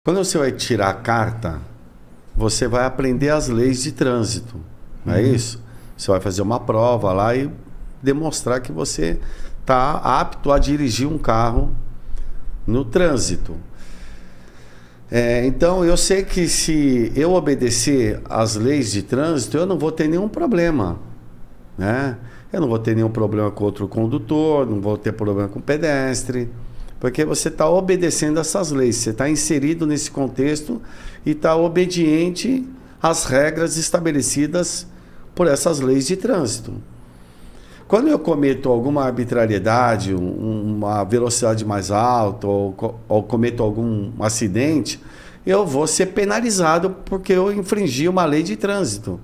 Quando você vai tirar a carta, você vai aprender as leis de trânsito, não é isso? Você vai fazer uma prova lá e demonstrar que você está apto a dirigir um carro no trânsito. Então, eu sei que se eu obedecer às leis de trânsito, eu não vou ter nenhum problema, né? Eu não vou ter nenhum problema com outro condutor, não vou ter problema com pedestre, porque você está obedecendo essas leis, você está inserido nesse contexto e está obediente às regras estabelecidas por essas leis de trânsito. Quando eu cometo alguma arbitrariedade, uma velocidade mais alta ou cometo algum acidente, eu vou ser penalizado porque eu infringi uma lei de trânsito.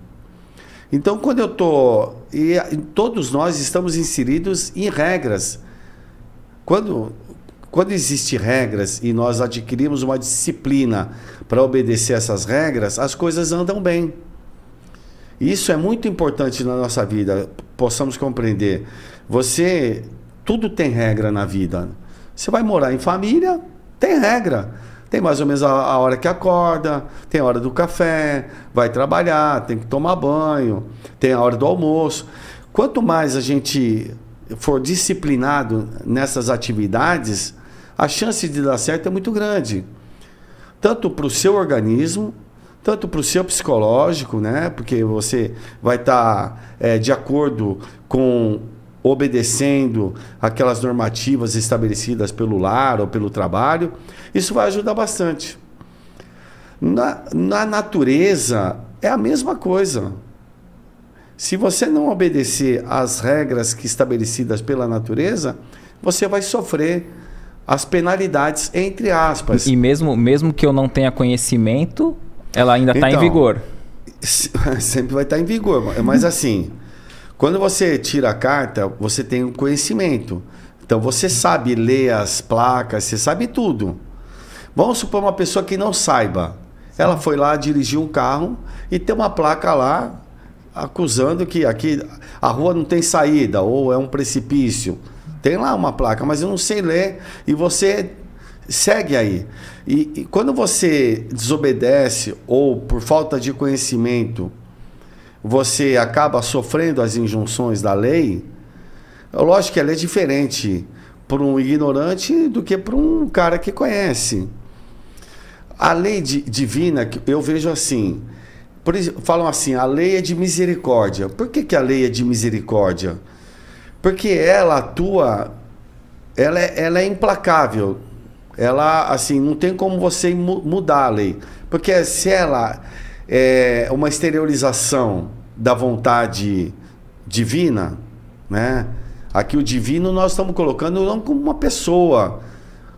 Então, quando eu estou... E todos nós estamos inseridos em regras. Quando existem regras e nós adquirimos uma disciplina para obedecer essas regras, as coisas andam bem. Isso é muito importante na nossa vida, possamos compreender. Tudo tem regra na vida. Você vai morar em família, tem regra. Tem mais ou menos a hora que acorda, tem a hora do café, vai trabalhar, tem que tomar banho, tem a hora do almoço. Quanto mais a gente for disciplinado nessas atividades, a chance de dar certo é muito grande. Tanto para o seu organismo, tanto para o seu psicológico, né? Porque você vai estar de acordo com obedecendo aquelas normativas estabelecidas pelo lar ou pelo trabalho. Isso vai ajudar bastante. Na natureza é a mesma coisa. Se você não obedecer às regras estabelecidas pela natureza, você vai sofrer as penalidades, entre aspas. E mesmo que eu não tenha conhecimento, ela ainda está em vigor. Sempre vai estar em vigor. Mas assim, quando você tira a carta, você tem um conhecimento. Então você sabe ler as placas, você sabe tudo. Vamos supor uma pessoa que não saiba. Ela foi lá dirigir um carro e tem uma placa lá acusando que aqui a rua não tem saída ou é um precipício. Tem lá uma placa, mas eu não sei ler e você segue aí. E quando você desobedece ou por falta de conhecimento você acaba sofrendo as injunções da lei, lógico que ela é diferente para um ignorante do que para um cara que conhece. A lei divina, eu vejo assim, falam assim, a lei é de misericórdia. Por que a lei é de misericórdia? Porque ela atua, ela é implacável. Ela, assim, não tem como você mudar a lei. Porque se ela é uma exteriorização da vontade divina, né? Aqui o divino nós estamos colocando não como uma pessoa,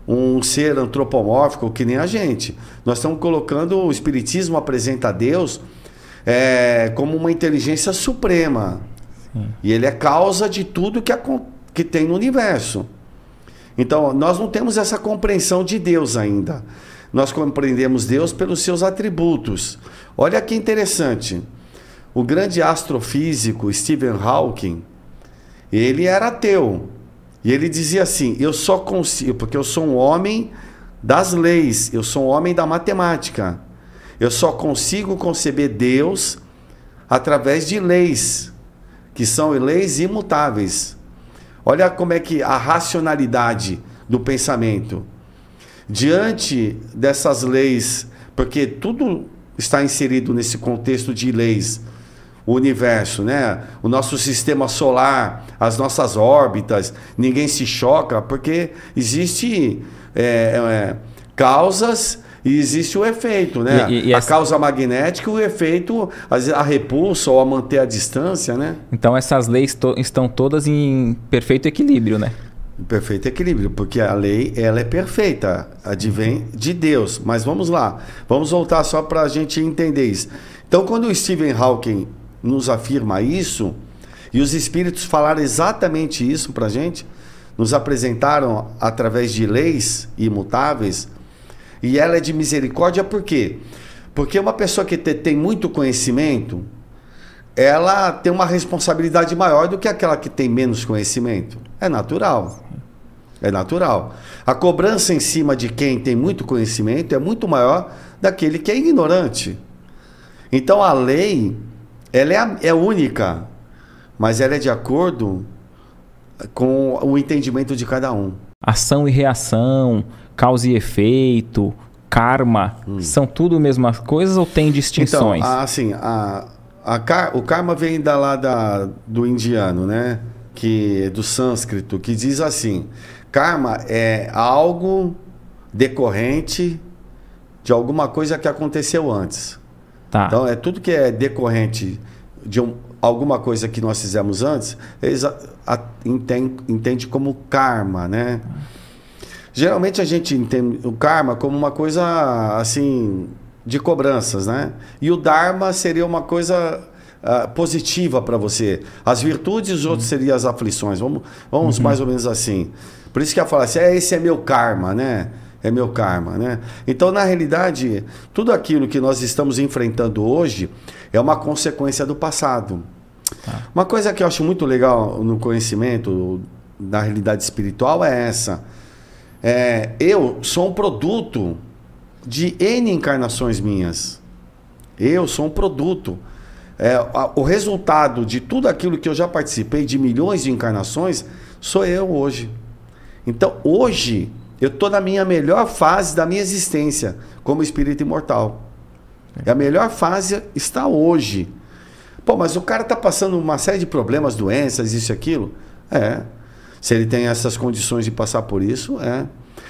um ser antropomórfico que nem a gente. Nós estamos colocando, o Espiritismo apresenta a Deus como uma inteligência suprema. Sim. E ele é causa de tudo que tem no universo. Então, nós não temos essa compreensão de Deus ainda. Nós compreendemos Deus pelos seus atributos. Olha que interessante. O grande astrofísico Stephen Hawking, ele era ateu. E ele dizia assim, eu só consigo, porque eu sou um homem das leis, eu sou um homem da matemática. Eu só consigo conceber Deus através de leis, que são leis imutáveis. Olha como é que a racionalidade do pensamento. Diante dessas leis, porque tudo está inserido nesse contexto de leis, o universo, né? O nosso sistema solar, as nossas órbitas, ninguém se choca, porque existe causas e existe o efeito, né? A causa magnética e o efeito, a repulsa ou a manter a distância, né? Então essas leis estão todas em perfeito equilíbrio, né? Perfeito equilíbrio, porque a lei ela é perfeita, advém de Deus. Mas vamos lá, vamos voltar só para a gente entender isso. Então, quando o Stephen Hawking nos afirma isso, e os espíritos falaram exatamente isso para a gente, nos apresentaram através de leis imutáveis, e ela é de misericórdia por quê? Porque uma pessoa que tem muito conhecimento, ela tem uma responsabilidade maior do que aquela que tem menos conhecimento. É natural. É natural. A cobrança em cima de quem tem muito conhecimento é muito maior daquele que é ignorante. Então a lei, ela é única, mas ela é de acordo com o entendimento de cada um. Ação e reação, causa e efeito, karma, são tudo mesmas coisas ou tem distinções? Então, assim, o karma vem do indiano, né? Do sânscrito, que diz assim: karma é algo decorrente de alguma coisa que aconteceu antes. Tá. Então, é tudo que é decorrente de alguma coisa que nós fizemos antes, eles entende como karma, né? Geralmente a gente entende o karma como uma coisa assim de cobranças, né? E o dharma seria uma coisa positiva para você. As virtudes e os outros seriam as aflições. Vamos mais ou menos assim. Por isso que ela fala assim, esse é meu karma, né? É meu karma, né? Então, na realidade, tudo aquilo que nós estamos enfrentando hoje é uma consequência do passado. Tá. Uma coisa que eu acho muito legal no conhecimento da realidade espiritual é essa. Eu sou um produto de N encarnações minhas. Eu sou um produto. O resultado de tudo aquilo que eu já participei, de milhões de encarnações, sou eu hoje. Então, hoje, eu estou na minha melhor fase da minha existência como espírito imortal. E a melhor fase está hoje. Pô, mas o cara está passando uma série de problemas, doenças, isso e aquilo. Se ele tem essas condições de passar por isso,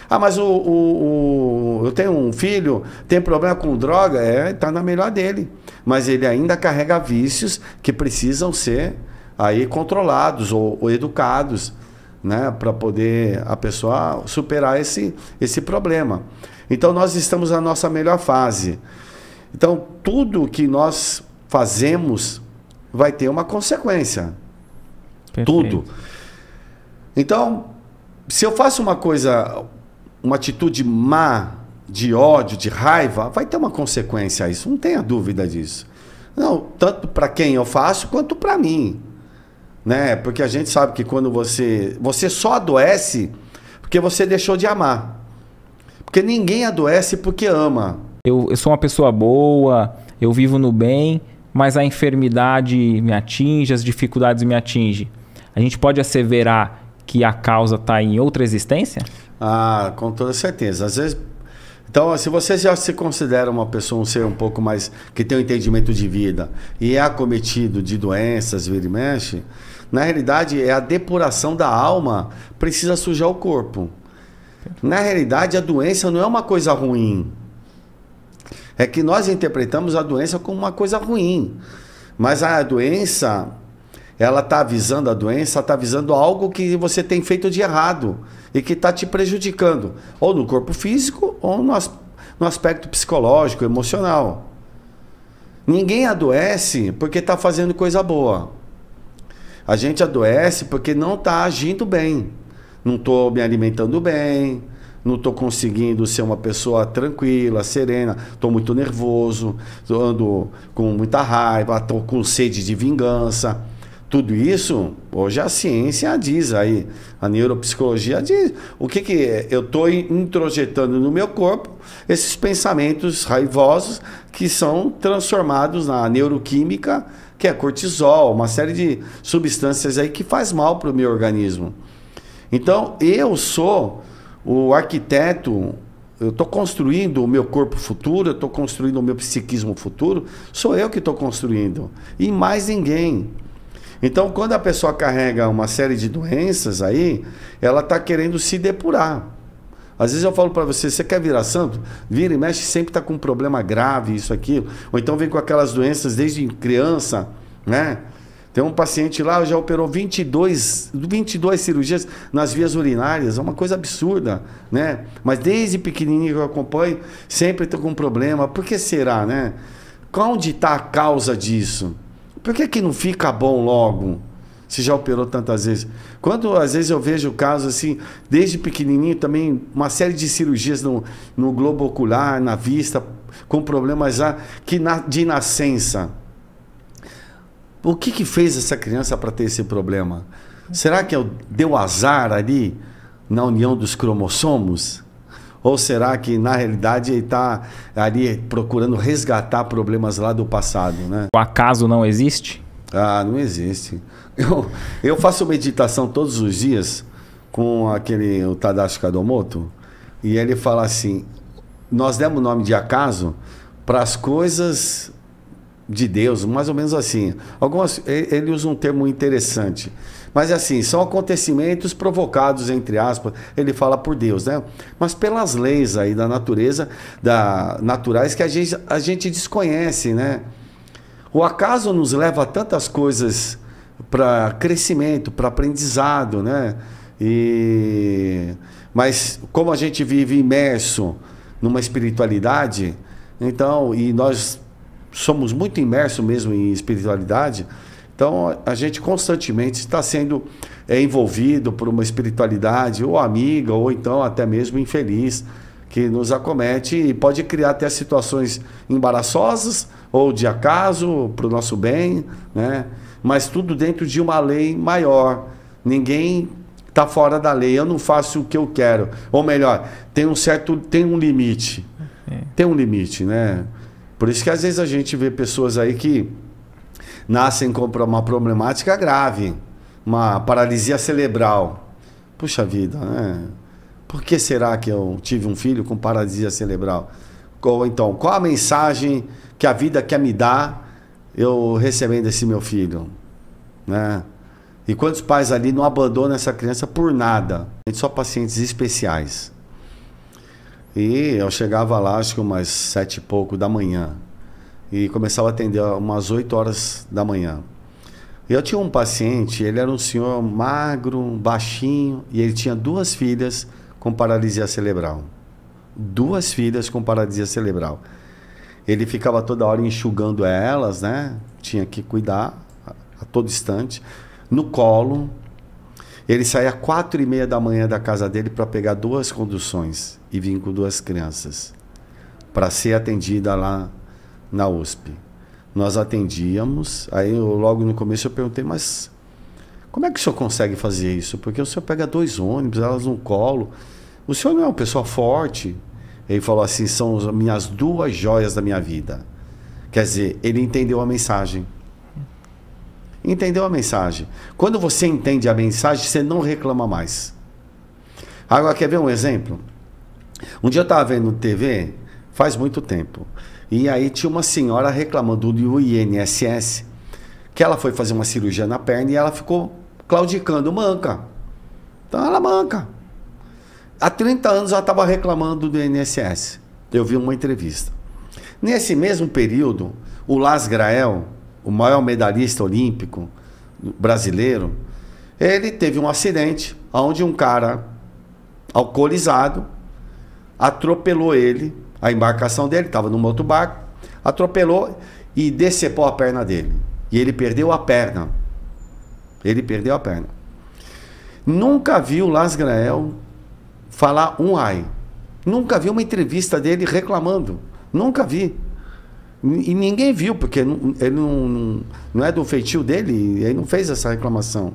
mas eu tenho um filho, tem problema com droga, está na melhor dele. Mas ele ainda carrega vícios que precisam ser aí controlados ou educados, né, para poder a pessoa superar esse problema. Então nós estamos na nossa melhor fase. Então tudo que nós fazemos vai ter uma consequência. Perfeito. Tudo. Então, se eu faço uma atitude má, de ódio, de raiva, vai ter uma consequência a isso, não tenha dúvida disso. Não, tanto para quem eu faço, quanto para mim. Né? Porque a gente sabe que quando você só adoece porque você deixou de amar. Porque ninguém adoece porque ama. Eu sou uma pessoa boa, eu vivo no bem, mas a enfermidade me atinge, as dificuldades me atingem. A gente pode asseverar que a causa está em outra existência? Com toda certeza. Às vezes, então, se você já se considera uma pessoa, um ser um pouco mais que tem um entendimento de vida e é acometido de doenças, vira e mexe, na realidade é a depuração da alma, precisa sujar o corpo. Na realidade, a doença não é uma coisa ruim. É que nós interpretamos a doença como uma coisa ruim. Mas a doença, ela está avisando algo que você tem feito de errado e que está te prejudicando, ou no corpo físico, ou no aspecto psicológico, emocional. Ninguém adoece porque está fazendo coisa boa. A gente adoece porque não está agindo bem. Não estou me alimentando bem, não estou conseguindo ser uma pessoa tranquila, serena, estou muito nervoso, ando com muita raiva, estou com sede de vingança. Tudo isso, hoje a ciência diz aí, a neuropsicologia diz, o que eu estou introjetando no meu corpo, esses pensamentos raivosos que são transformados na neuroquímica, que é cortisol, uma série de substâncias aí que faz mal para o meu organismo. Então, eu sou o arquiteto, eu estou construindo o meu corpo futuro, eu estou construindo o meu psiquismo futuro, sou eu que estou construindo, e mais ninguém. Então, quando a pessoa carrega uma série de doenças aí, ela está querendo se depurar. Às vezes eu falo para você, você quer virar santo? Vira e mexe, sempre está com um problema grave, isso, aquilo. Ou então vem com aquelas doenças desde criança, né? Tem um paciente lá, já operou 22 cirurgias nas vias urinárias, é uma coisa absurda, né? Mas desde pequenininho que eu acompanho, sempre estou com um problema. Por que será, né? Onde está a causa disso? Por que não fica bom logo? Se já operou tantas vezes. Quando às vezes eu vejo casos assim, desde pequenininho também, uma série de cirurgias no globo ocular, na vista, com problemas já de nascença. O que fez essa criança para ter esse problema? Será que deu azar ali? na união dos cromossomos? Ou será que, na realidade, ele está ali procurando resgatar problemas lá do passado, né? O acaso não existe? Ah, não existe. Eu faço meditação todos os dias com o Tadashi Kadomoto, e ele fala assim, nós demos o nome de acaso para as coisas de Deus, mais ou menos assim. Ele usa um termo interessante, mas assim, são acontecimentos provocados, entre aspas, ele fala por Deus, né? Mas pelas leis aí da natureza, naturais que a gente desconhece, né? O acaso nos leva a tantas coisas para crescimento, para aprendizado, né? Mas como a gente vive imerso numa espiritualidade, então, e nós somos muito imersos mesmo em espiritualidade, então a gente constantemente está sendo envolvido por uma espiritualidade, ou amiga, ou então até mesmo infeliz, que nos acomete e pode criar até situações embaraçosas ou de acaso para o nosso bem, né? Mas tudo dentro de uma lei maior. Ninguém está fora da lei. Eu não faço o que eu quero. Ou melhor, tem um limite. Tem um limite, né? Por isso que às vezes a gente vê pessoas aí que nascem com uma problemática grave, uma paralisia cerebral. Puxa vida, né? Por que será que eu tive um filho com paralisia cerebral? Ou então, qual a mensagem que a vida quer me dar eu recebendo esse meu filho? Né? E quantos pais ali não abandonam essa criança por nada? Só pacientes especiais. E eu chegava lá, acho que umas 7 e pouco da manhã. E começava a atender umas 8 horas da manhã. E eu tinha um paciente, ele era um senhor magro, baixinho, e ele tinha 2 filhas com paralisia cerebral. 2 filhas com paralisia cerebral. Ele ficava toda hora enxugando elas, né? Tinha que cuidar a todo instante. No colo. Ele saía às 4h30 da manhã da casa dele para pegar 2 conduções e vir com 2 crianças para ser atendida lá na USP. Nós atendíamos, aí logo no começo eu perguntei, mas como é que o senhor consegue fazer isso? Porque o senhor pega 2 ônibus, elas no colo, o senhor não é uma pessoa forte. Ele falou assim, são as minhas 2 joias da minha vida. Quer dizer, ele entendeu a mensagem. Entendeu a mensagem. Quando você entende a mensagem, você não reclama mais. Agora, quer ver um exemplo? Um dia eu estava vendo TV, faz muito tempo, e aí tinha uma senhora reclamando do INSS, que ela foi fazer uma cirurgia na perna e ela ficou claudicando, manca. Então ela manca. Há 30 anos ela estava reclamando do INSS. Eu vi uma entrevista. Nesse mesmo período, o Las Grael, o maior medalhista olímpico brasileiro, ele teve um acidente onde um cara alcoolizado atropelou ele, a embarcação dele, estava num outro barco, atropelou e decepou a perna dele. E ele perdeu a perna. Ele perdeu a perna. Nunca vi o Las Grael falar um ai. Nunca vi uma entrevista dele reclamando. Nunca vi. E ninguém viu, porque ele não é do feitio dele, ele não fez essa reclamação.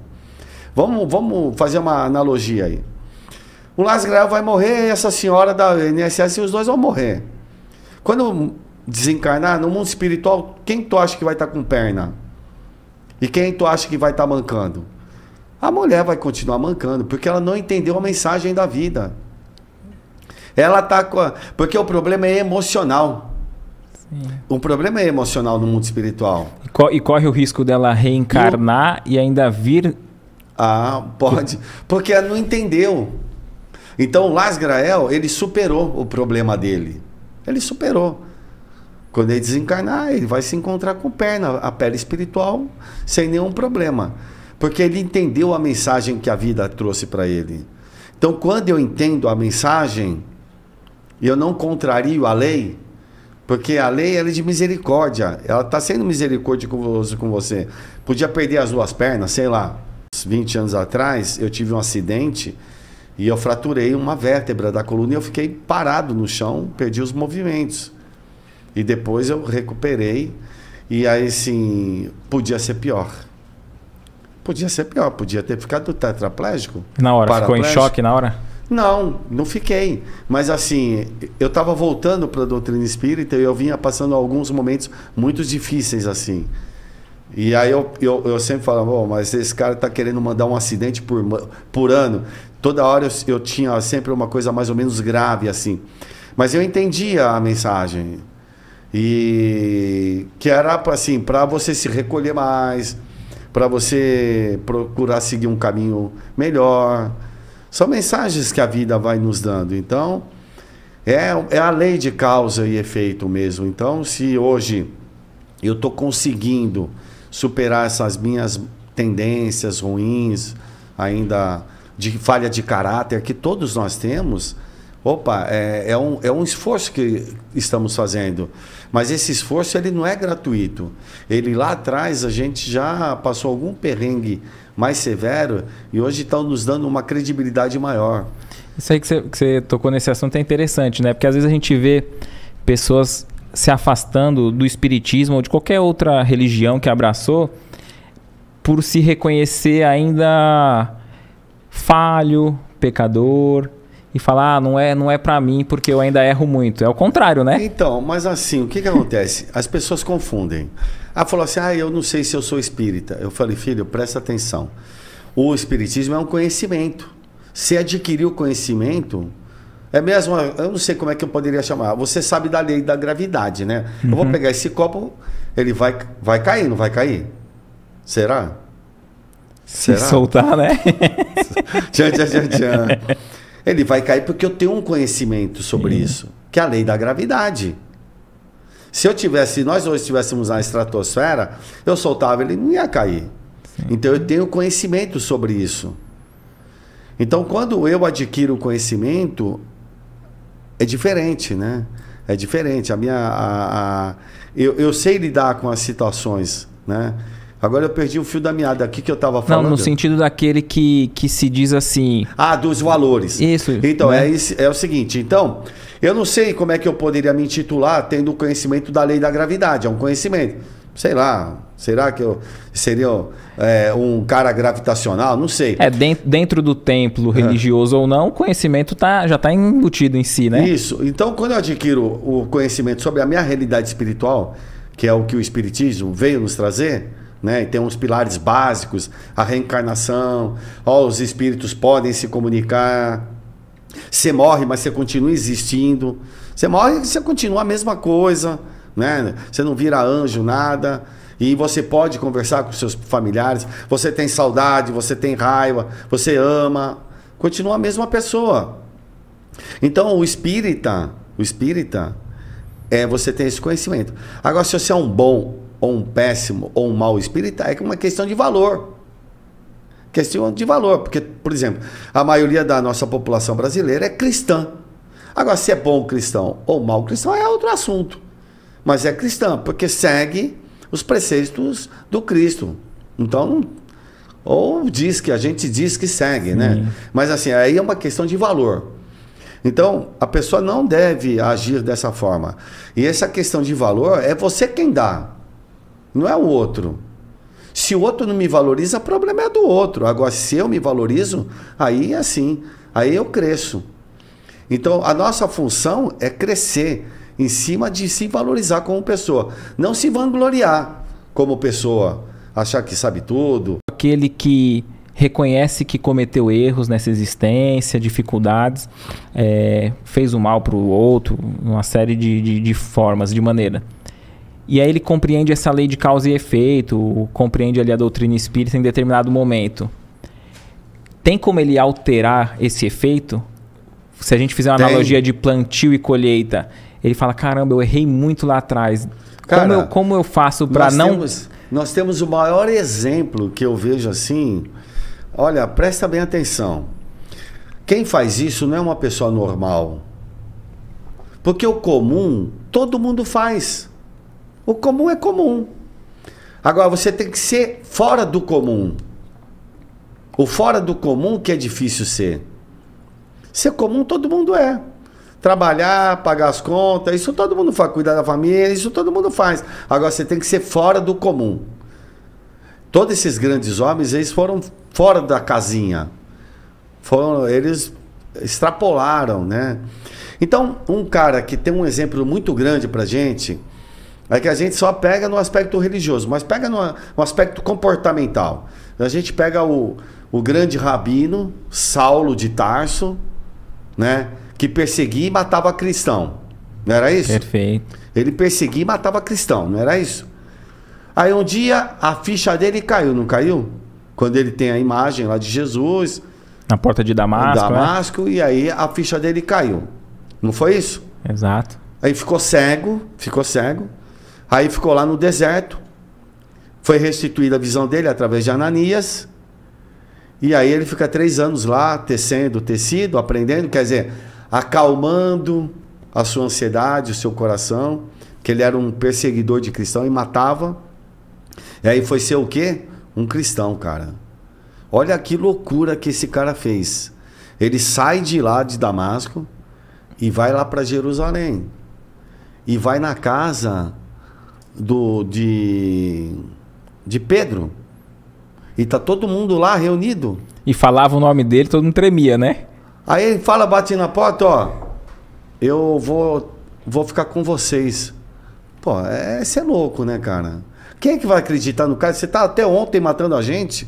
Vamos fazer uma analogia aí. O Las Grael vai morrer e essa senhora da INSS e os 2 vão morrer. Quando desencarnar, no mundo espiritual, quem tu acha que vai estar com perna? E quem tu acha que vai estar mancando? A mulher vai continuar mancando, porque ela não entendeu a mensagem da vida. Ela está porque o problema é emocional. O problema é emocional no mundo espiritual. E corre o risco dela reencarnar e ainda vir... Ah, pode. Porque ela não entendeu. Então o Las Grael, ele superou o problema dele. Ele superou. Quando ele desencarnar, ele vai se encontrar com perna, a pele espiritual, sem nenhum problema. Porque ele entendeu a mensagem que a vida trouxe para ele. Então quando eu entendo a mensagem, eu não contrario a lei, porque a lei ela é de misericórdia. Ela está sendo misericordiosa com você. Podia perder as 2 pernas, sei lá. 20 anos atrás, eu tive um acidente e eu fraturei uma vértebra da coluna e eu fiquei parado no chão, perdi os movimentos. E depois eu recuperei e aí, assim, podia ser pior. Podia ser pior, podia ter ficado tetraplégico. Na hora, ficou em choque na hora? Não, não fiquei. Mas assim, eu estava voltando para a doutrina espírita e eu vinha passando alguns momentos muito difíceis assim. E aí eu sempre falava, oh, mas esse cara está querendo mandar um acidente por ano. Toda hora eu tinha sempre uma coisa mais ou menos grave assim. Mas eu entendia a mensagem. E que era assim, para você se recolher mais, para você procurar seguir um caminho melhor. São mensagens que a vida vai nos dando. Então, é a lei de causa e efeito mesmo. Então, se hoje eu estou conseguindo superar essas minhas tendências ruins, ainda de falha de caráter que todos nós temos, opa, é um esforço que estamos fazendo. Mas esse esforço ele não é gratuito. Ele lá atrás a gente já passou algum perrengue mais severo e hoje estão nos dando uma credibilidade maior. Isso aí que você tocou nesse assunto é interessante, né? Porque às vezes a gente vê pessoas se afastando do espiritismo ou de qualquer outra religião que abraçou por se reconhecer ainda falho, pecador, e falar, não é para mim porque eu ainda erro muito. É o contrário, né? Então, mas assim, o que acontece? As pessoas confundem. Falou assim, eu não sei se eu sou espírita. Eu falei, filho, presta atenção. O espiritismo é um conhecimento. Se adquirir o conhecimento, é mesmo, eu não sei como é que eu poderia chamar. Você sabe da lei da gravidade, né? Eu vou pegar esse copo, ele vai cair, não vai cair? Será? Se soltar, né? Tchan. Ele vai cair porque eu tenho um conhecimento sobre isso, que é a lei da gravidade. Se nós dois estivéssemos na estratosfera, eu soltava, ele não ia cair. Sim. Então eu tenho conhecimento sobre isso. Então quando eu adquiro o conhecimento, é diferente, né? É diferente. Eu sei lidar com as situações, né? Agora eu perdi o fio da meada aqui que eu estava falando. Não, no sentido daquele que se diz assim... dos valores. Isso. Então, né? É o seguinte. Então, eu não sei como é que eu poderia me intitular tendo o conhecimento da lei da gravidade. É um conhecimento. Sei lá. Será que eu seria um cara gravitacional? Não sei. Dentro do templo religioso ou não, o conhecimento já está embutido em si, né? Isso. Então, quando eu adquiro o conhecimento sobre a minha realidade espiritual, que é o que o espiritismo veio nos trazer... né? E tem uns pilares básicos, a reencarnação, os espíritos podem se comunicar. Você morre, mas você continua existindo. Você morre e você continua a mesma coisa, né? Você não vira anjo, nada. E você pode conversar com seus familiares. Você tem saudade, você tem raiva, você ama. Continua a mesma pessoa. Então o espírita, você tem esse conhecimento. Agora, se você é um bom ou um péssimo, ou um mau espírita, é uma questão de valor. Questão de valor, porque, por exemplo, a maioria da nossa população brasileira é cristã. Agora, se é bom cristão ou mau cristão, é outro assunto. Mas é cristã, porque segue os preceitos do Cristo. Então, ou a gente diz que segue, né? Mas assim, aí é uma questão de valor. Então, a pessoa não deve agir dessa forma. E essa questão de valor é você quem dá. Não é o outro. Se o outro não me valoriza, o problema é do outro. Agora, se eu me valorizo, aí é assim. Aí eu cresço. Então, a nossa função é crescer em cima de se valorizar como pessoa. Não se vangloriar como pessoa. Achar que sabe tudo. Aquele que reconhece que cometeu erros nessa existência, dificuldades, fez o mal para o outro, uma série de formas, de maneira. E aí ele compreende essa lei de causa e efeito, compreende ali a doutrina espírita em determinado momento. Tem como ele alterar esse efeito? Se a gente fizer uma analogia de plantio e colheita, ele fala, caramba, eu errei muito lá atrás. Cara, como eu faço para não... Nós temos o maior exemplo que eu vejo assim... Olha, presta bem atenção. Quem faz isso não é uma pessoa normal. Porque o comum, todo mundo faz. O comum é comum. Agora, você tem que ser fora do comum. O fora do comum que é difícil ser. Ser comum todo mundo é. Trabalhar, pagar as contas, isso todo mundo faz. Cuidar da família, isso todo mundo faz. Agora, você tem que ser fora do comum. todos esses grandes homens, eles foram fora da casinha. Eles extrapolaram, né? Então, um cara que tem um exemplo muito grande pra gente, é que a gente só pega no aspecto religioso, mas pega no aspecto comportamental. A gente pega o grande rabino, Saulo de Tarso, né? Que perseguia e matava cristão. Não era isso? Perfeito. Ele perseguia e matava cristão, não era isso? Aí um dia a ficha dele caiu, não caiu? Quando ele tem a imagem lá de Jesus... Na porta de Damasco. E aí a ficha dele caiu. Não foi isso? Exato. Aí ficou cego. Aí ficou lá no deserto. Foi restituída a visão dele através de Ananias. E aí ele fica 3 anos lá, tecendo tecido, aprendendo, quer dizer, acalmando a sua ansiedade, o seu coração, que ele era um perseguidor de cristão e matava. E aí foi ser o quê? Um cristão, cara. Olha que loucura que esse cara fez. Ele sai de lá de Damasco e vai lá para Jerusalém. E vai na casa de Pedro. E tá todo mundo lá reunido. E falava o nome dele, todo mundo tremia, né? Aí ele fala, bate na porta, ó. Eu vou ficar com vocês. Pô, você é louco, né, cara? Quem é que vai acreditar no cara? Você tá até ontem matando a gente.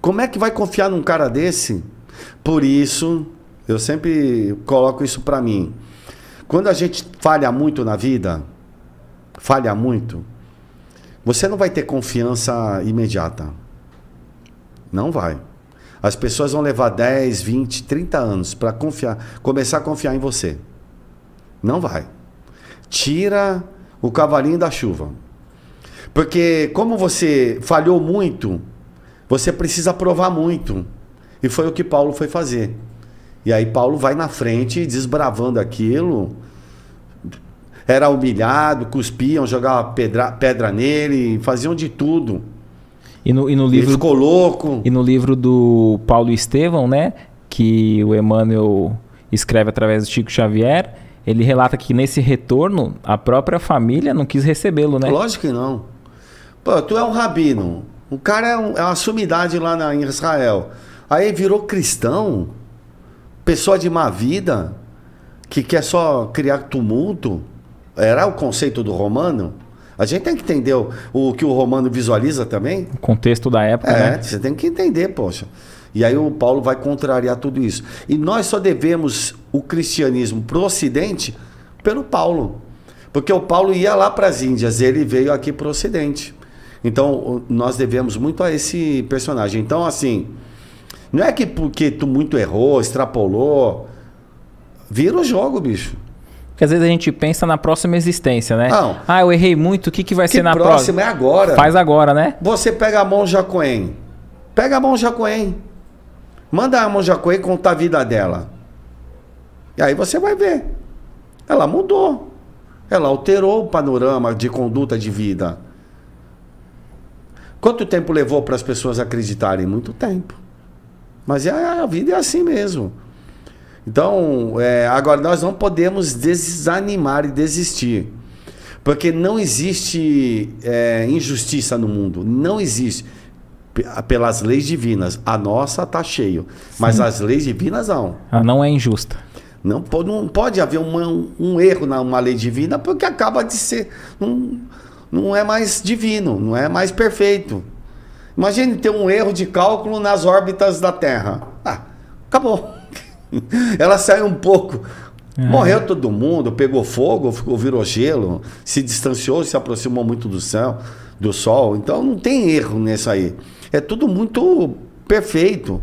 Como é que vai confiar num cara desse? Por isso, eu sempre coloco isso pra mim. Quando a gente falha muito na vida, você não vai ter confiança imediata. Não vai. As pessoas vão levar 10, 20, 30 anos para começar a confiar em você. Não vai. Tira o cavalinho da chuva. Porque como você falhou muito, você precisa provar muito. E foi o que Paulo foi fazer. E aí Paulo vai na frente, desbravando aquilo. Era humilhado, cuspiam, jogavam pedra nele, faziam de tudo. E no livro, ele ficou louco. E no livro do Paulo e Estevão, né, que o Emmanuel escreve através do Chico Xavier, ele relata que nesse retorno, a própria família não quis recebê-lo, né? Lógico que não. Pô, tu é um rabino. O cara é uma sumidade lá em Israel. Aí virou cristão, pessoa de má vida, que quer só criar tumulto. Era o conceito do romano. A gente tem que entender o que o romano visualiza também. O contexto da época, né? Você tem que entender, poxa. E aí o Paulo vai contrariar tudo isso. E nós só devemos o cristianismo para o Ocidente pelo Paulo. Porque o Paulo ia lá para as Índias, ele veio aqui para o Ocidente. Então, nós devemos muito a esse personagem. Então, assim, não é que porque tu muito errou, extrapolou, vira o jogo, bicho. Porque às vezes a gente pensa na próxima existência, né? Não. Ah, eu errei muito, o que vai ser na próxima? Próxima é agora. Faz agora, né? Você pega a Monja Coen. Pega a Monja Coen. Manda a Monja Coen contar a vida dela. E aí você vai ver. Ela mudou. Ela alterou o panorama de conduta de vida. Quanto tempo levou para as pessoas acreditarem? Muito tempo. Mas a vida é assim mesmo. Então, agora nós não podemos desanimar e desistir. Porque não existe injustiça no mundo. Não existe. Pelas leis divinas. A nossa está cheio. Mas as leis divinas não. Ela não é injusta. Não pode haver um erro numa lei divina porque acaba de ser... Não é mais divino, não é mais perfeito. Imagine ter um erro de cálculo nas órbitas da Terra. Acabou. Ela saiu um pouco. Morreu todo mundo, pegou fogo, virou gelo, se distanciou, se aproximou muito do céu, do Sol. Então não tem erro nisso aí. É tudo muito perfeito.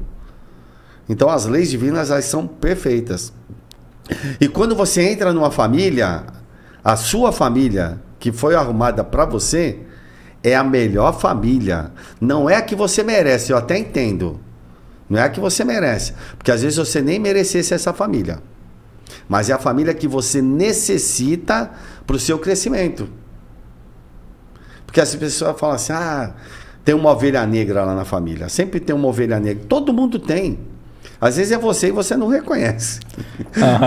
Então as leis divinas, elas são perfeitas. E quando você entra numa família, a sua família, que foi arrumada para você, é a melhor família. Não é a que você merece, eu até entendo. Não é a que você merece. Porque às vezes você nem merecesse essa família. Mas é a família que você necessita para o seu crescimento. Porque as pessoas falam assim, tem uma ovelha negra lá na família. Sempre tem uma ovelha negra. Todo mundo tem. Às vezes é você e você não reconhece.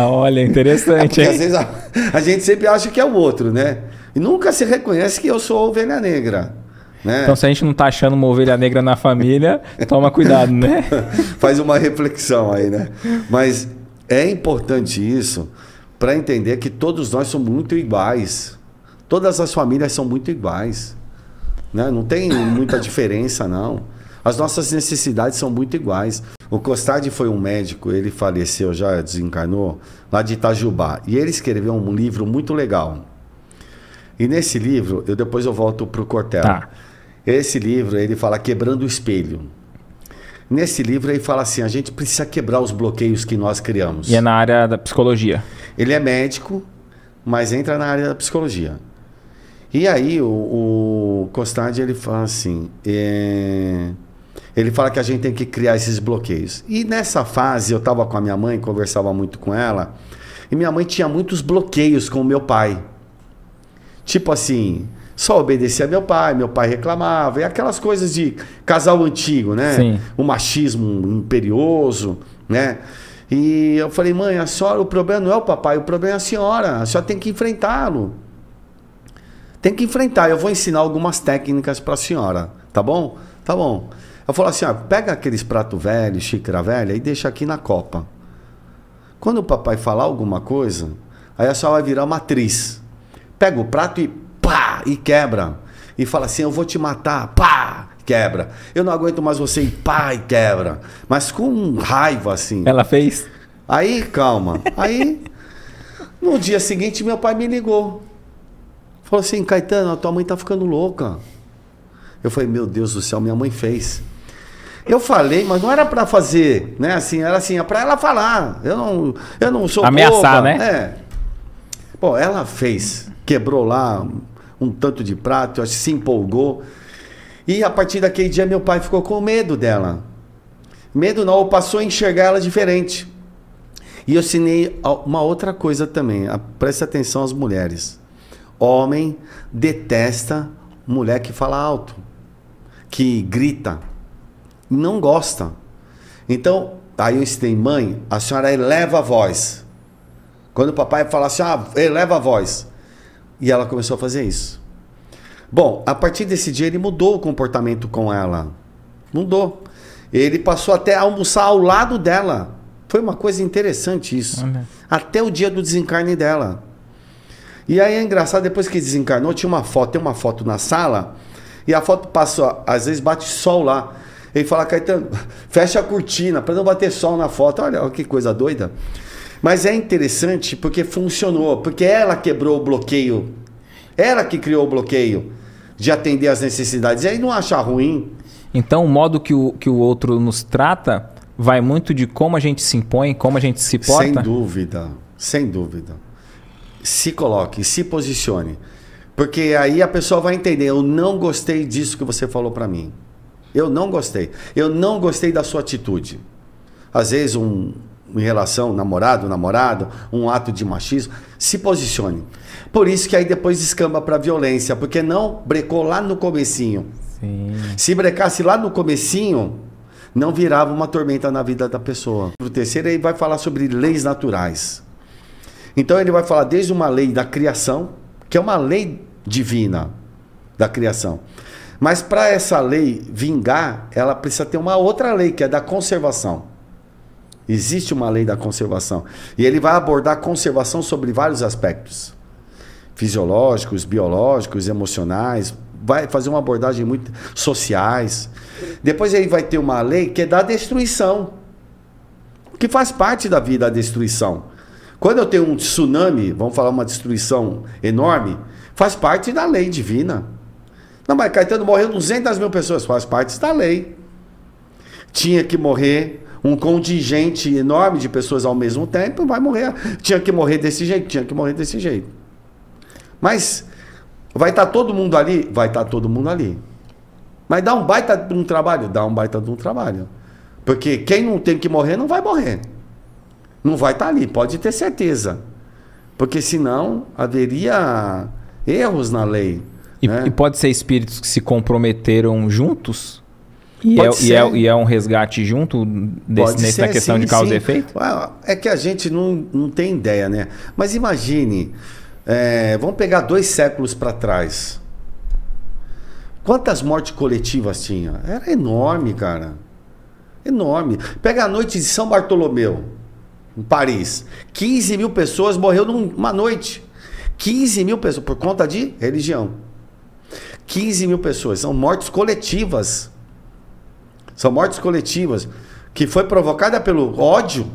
Olha, interessante, hein? Às vezes a gente sempre acha que é o outro, né? E nunca se reconhece que eu sou a ovelha negra. Né? Então, se a gente não tá achando uma ovelha negra na família, toma cuidado, né? Faz uma reflexão aí, né? Mas é importante isso para entender que todos nós somos muito iguais. Todas as famílias são muito iguais. Né? Não tem muita diferença, não. As nossas necessidades são muito iguais. O Costard foi um médico, ele faleceu, já desencarnou, lá de Itajubá. E ele escreveu um livro muito legal. E nesse livro, depois eu volto para o Cortella. Tá. Esse livro, ele fala quebrando o espelho. Nesse livro, ele fala assim, a gente precisa quebrar os bloqueios que nós criamos. E é na área da psicologia. Ele é médico, mas entra na área da psicologia. E aí, o Costard, ele fala assim, ele fala que a gente tem que criar esses bloqueios. E nessa fase, eu estava com a minha mãe, conversava muito com ela, e minha mãe tinha muitos bloqueios com o meu pai. Tipo assim, só obedecia meu pai reclamava, e aquelas coisas de casal antigo, né? Sim. O machismo imperioso, né? E eu falei, mãe, a senhora, o problema não é o papai, o problema é a senhora tem que enfrentá-lo. Tem que enfrentar, eu vou ensinar algumas técnicas para a senhora, tá bom? Tá bom. Eu falo assim, ó, pega aqueles pratos velhos, xícara velha e deixa aqui na copa. Quando o papai falar alguma coisa, aí a senhora vai virar uma atriz. Pega o prato e pá, e quebra. E fala assim, eu vou te matar, pá, quebra. Eu não aguento mais você e pá, e quebra. Mas com raiva, assim. Ela fez? Aí, calma. Aí, no dia seguinte, meu pai me ligou. Falou assim, Caetano, a tua mãe tá ficando louca. Eu falei, meu Deus do céu, minha mãe fez. Eu falei, mas não era para fazer, né? Assim, era assim, é para ela falar. Eu não sou ameaçar, boba, né? É. Bom, ela fez, quebrou lá um tanto de prato, acho que se empolgou. E a partir daquele dia meu pai ficou com medo dela. Medo não, passou a enxergar ela diferente. E eu ensinei uma outra coisa também. Preste atenção às mulheres. Homem detesta mulher que fala alto, que grita, não gosta. Então, aí eu ensinei, mãe, a senhora eleva a voz. Quando o papai fala assim, eleva a voz. E ela começou a fazer isso. Bom, a partir desse dia ele mudou o comportamento com ela. Mudou. Ele passou até a almoçar ao lado dela. Foi uma coisa interessante isso. Até o dia do desencarne dela. E aí é engraçado, depois que desencarnou, tem uma foto na sala, e a foto passou, às vezes bate sol lá. Ele fala, Caetano, fecha a cortina para não bater sol na foto. Olha que coisa doida. Mas é interessante porque funcionou, porque ela quebrou o bloqueio. Ela que criou o bloqueio de atender às necessidades. E aí não acha ruim. Então o modo que o outro nos trata vai muito de como a gente se impõe, como a gente se porta? Sem dúvida, sem dúvida. Se coloque, se posicione. Porque aí a pessoa vai entender, eu não gostei disso que você falou para mim. Eu não gostei. Eu não gostei da sua atitude. Às vezes, em relação namorado, um ato de machismo, se posicione. Por isso que aí depois descamba para violência, porque não brecou lá no comecinho. Sim. Se brecasse lá no comecinho, não virava uma tormenta na vida da pessoa. O terceiro, ele vai falar sobre leis naturais. Então ele vai falar desde uma lei da criação, que é uma lei divina da criação. Mas para essa lei vingar, ela precisa ter uma outra lei, que é da conservação. Existe uma lei da conservação. E ele vai abordar a conservação sobre vários aspectos. Fisiológicos, biológicos, emocionais. Vai fazer uma abordagem muito sociais. Depois ele vai ter uma lei que é da destruição. Que faz parte da vida a destruição. Quando eu tenho um tsunami, vamos falar uma destruição enorme, faz parte da lei divina. Não, mas Caetano, morreu 200 mil pessoas, faz parte da lei. Tinha que morrer um contingente enorme de pessoas ao mesmo tempo, vai morrer. Tinha que morrer desse jeito. Mas vai estar todo mundo ali? Vai estar todo mundo ali. Mas dá um baita de um trabalho? Dá um baita de um trabalho. Porque quem não tem que morrer, não vai morrer. Não vai estar ali, pode ter certeza. Porque senão haveria erros na lei. Né? E pode ser espíritos que se comprometeram juntos? E é um resgate junto nessa questão sim, de causa sim. e efeito? É que a gente não tem ideia, né? Mas imagine, vamos pegar 2 séculos para trás. Quantas mortes coletivas tinha? Era enorme, cara. Enorme. Pega a noite de São Bartolomeu, em Paris. 15 mil pessoas morreu numa noite. 15 mil pessoas por conta de religião. 15 mil pessoas. São mortes coletivas. São mortes coletivas que foi provocada pelo ódio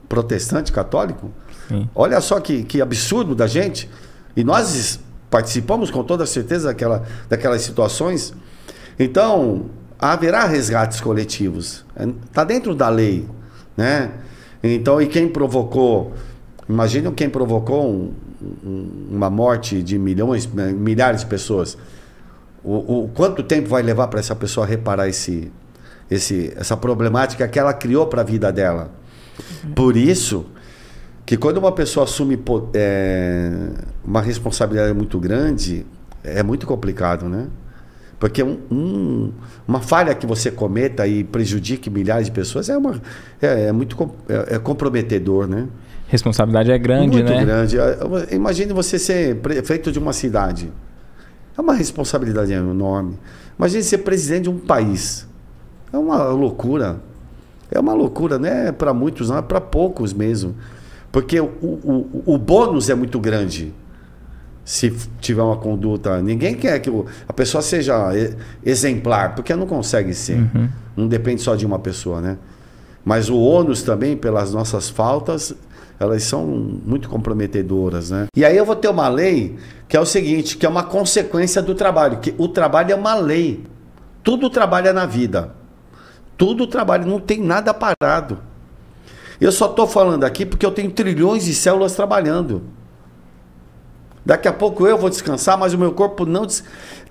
protestante católico. Sim. Olha só que absurdo da gente. E nós participamos com toda certeza daquelas situações. Então, haverá resgates coletivos. Está dentro da lei, né? Então, e quem provocou... Imaginem quem provocou uma morte de milhares de pessoas. Quanto tempo vai levar para essa pessoa reparar essa problemática que ela criou para a vida dela? Por isso que quando uma pessoa assume uma responsabilidade muito grande, é muito complicado, né? Porque uma falha que você cometa e prejudique milhares de pessoas é muito comprometedor, né? Responsabilidade é grande, né? Muito grande. Imagine você ser prefeito de uma cidade. É uma responsabilidade enorme. Imagine ser presidente de um país. É uma loucura. É uma loucura, não é para muitos, não é para poucos mesmo. Porque o bônus é muito grande. Se tiver uma conduta... Ninguém quer que a pessoa seja exemplar, porque não consegue ser. Uhum. Não depende só de uma pessoa, né? Mas o ônus também, pelas nossas faltas, elas são muito comprometedoras, né? E aí eu vou ter uma lei que é o seguinte, que é uma consequência do trabalho. Que o trabalho é uma lei. Tudo trabalha na vida. Tudo trabalha, não tem nada parado. Eu só estou falando aqui porque eu tenho trilhões de células trabalhando. Daqui a pouco eu vou descansar, mas o meu corpo não...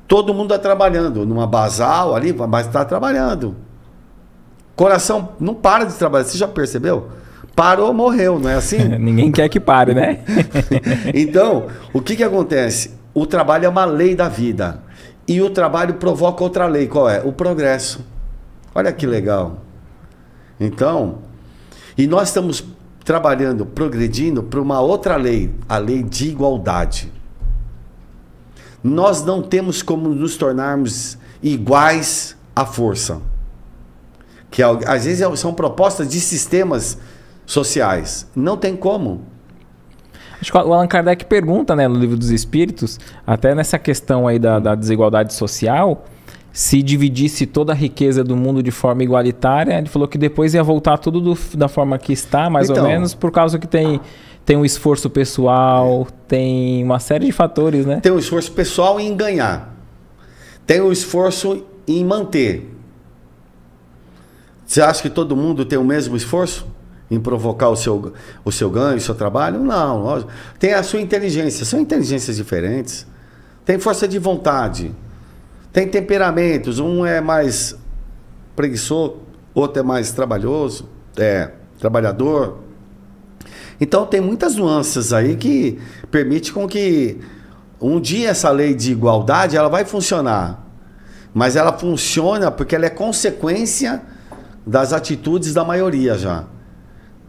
Todo mundo está trabalhando. Numa basal ali, mas está trabalhando. Coração não para de trabalhar. Você já percebeu? Parou, morreu, não é assim? Ninguém quer que pare, né? Então, o que acontece? O trabalho é uma lei da vida. E o trabalho provoca outra lei. Qual é? O progresso. Olha que legal. Então, e nós estamos trabalhando, progredindo para uma outra lei, a lei de igualdade. Nós não temos como nos tornarmos iguais à força. Que às vezes são propostas de sistemas sociais. Não tem como. Acho que o Allan Kardec pergunta, né, no Livro dos Espíritos, até nessa questão aí da desigualdade social, se dividisse toda a riqueza do mundo de forma igualitária, ele falou que depois ia voltar tudo da forma que está, mais ou menos, por causa que tem um esforço pessoal, tem uma série de fatores, né? Tem um esforço pessoal em ganhar. Tem um esforço em manter. Você acha que todo mundo tem o mesmo esforço em provocar o seu ganho, o seu trabalho? Não, lógico. Tem a sua inteligência. São inteligências diferentes. Tem força de vontade. Tem temperamentos. Um é mais preguiçoso, outro é mais trabalhador. Então tem muitas nuances aí que permite com que um dia essa lei de igualdade ela vai funcionar. Mas ela funciona porque ela é consequência das atitudes da maioria já.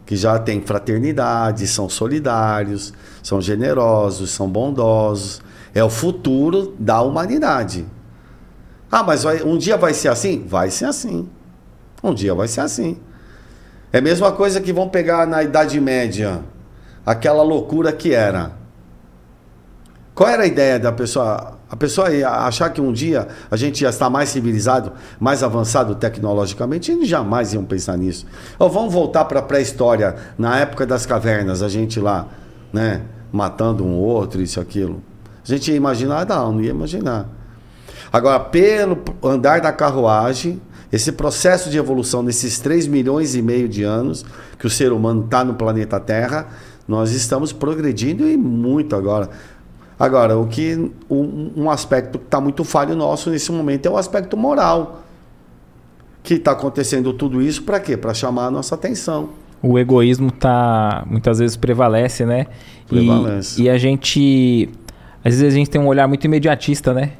Que já tem fraternidade, são solidários, são generosos, são bondosos. É o futuro da humanidade. Ah, mas um dia vai ser assim? Vai ser assim. Um dia vai ser assim. É a mesma coisa que vão pegar na Idade Média, aquela loucura que era. Qual era a ideia da pessoa? A pessoa ia achar que um dia a gente ia estar mais civilizado, mais avançado tecnologicamente, eles jamais iam pensar nisso. Ou vamos voltar para a pré-história, na época das cavernas, a gente lá, né, matando um outro, isso, aquilo. A gente ia imaginar? Não ia imaginar. Agora, pelo andar da carruagem, esse processo de evolução nesses 3,5 milhões de anos que o ser humano está no planeta Terra, nós estamos progredindo e muito agora. Agora, um aspecto que está muito falho nosso nesse momento é o aspecto moral. Que está acontecendo tudo isso para quê? Para chamar a nossa atenção. O egoísmo muitas vezes prevalece, né? Prevalece. E a gente... Às vezes a gente tem um olhar muito imediatista, né?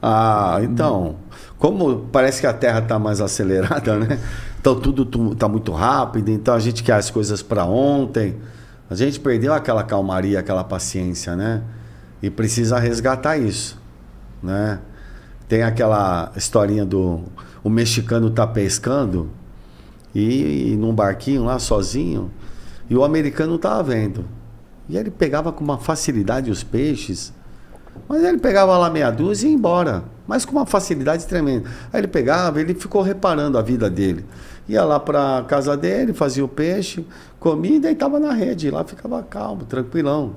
Ah, então... Como parece que a Terra está mais acelerada, né? Então tudo está muito rápido, então a gente quer as coisas para ontem. A gente perdeu aquela calmaria, aquela paciência, né? E precisa resgatar isso. né? Tem aquela historinha do o mexicano tá pescando e num barquinho lá sozinho e o americano tava vendo. E ele pegava com uma facilidade os peixes, mas ele pegava lá meia dúzia e ia embora, mas com uma facilidade tremenda. Aí ele pegava, ele ficou reparando a vida dele. Ia lá para casa dele, fazia o peixe, comia e deitava na rede. Lá ficava calmo, tranquilão.